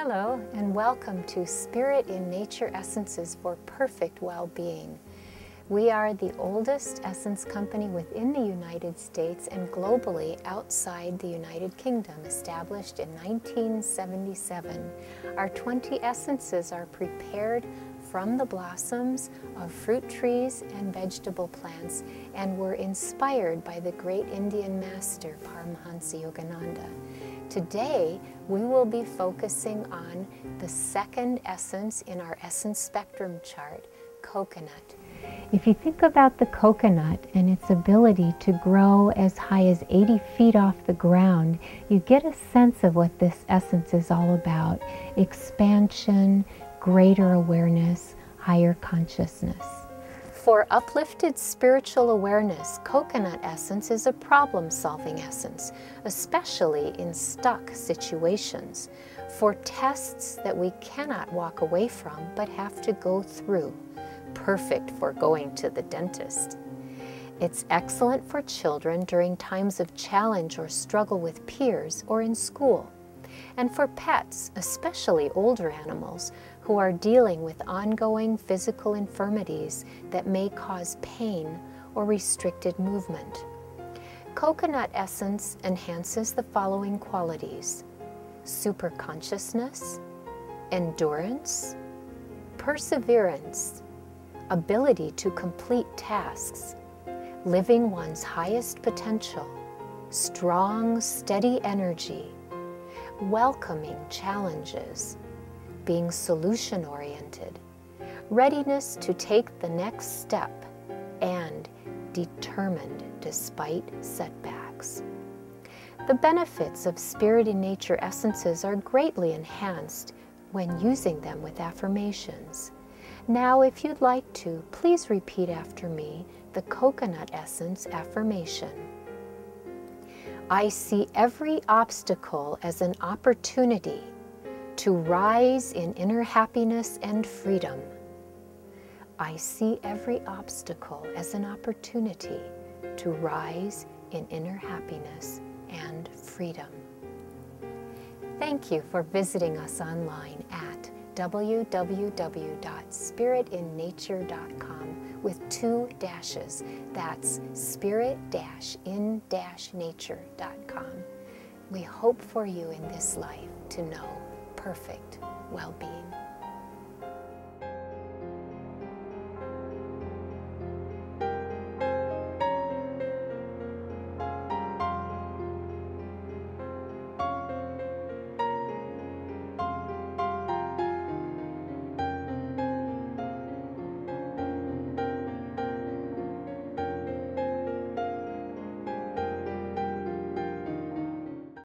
Hello, and welcome to Spirit in Nature Essences for Perfect Well-Being. We are the oldest essence company within the United States and globally outside the United Kingdom, established in 1977. Our 20 essences are prepared from the blossoms of fruit trees and vegetable plants and were inspired by the great Indian master Paramhansa Yogananda. Today, we will be focusing on the second essence in our essence spectrum chart, coconut. If you think about the coconut and its ability to grow as high as 80 feet off the ground, you get a sense of what this essence is all about: expansion, greater awareness, higher consciousness. For uplifted spiritual awareness, coconut essence is a problem-solving essence, especially in stuck situations, for tests that we cannot walk away from but have to go through. Perfect for going to the dentist. It's excellent for children during times of challenge or struggle with peers or in school. And for pets, especially older animals, who are dealing with ongoing physical infirmities that may cause pain or restricted movement. Coconut essence enhances the following qualities: superconsciousness, endurance, perseverance, ability to complete tasks, living one's highest potential, strong, steady energy, welcoming challenges, being solution-oriented, readiness to take the next step, and determined despite setbacks. The benefits of Spirit in Nature essences are greatly enhanced when using them with affirmations. Now, if you'd like to, please repeat after me the coconut essence affirmation. I see every obstacle as an opportunity to rise in inner happiness and freedom. I see every obstacle as an opportunity to rise in inner happiness and freedom. Thank you for visiting us online at www.spiritinnature.com with 2 dashes. That's spirit-in-nature.com. We hope for you in this life to know perfect well-being.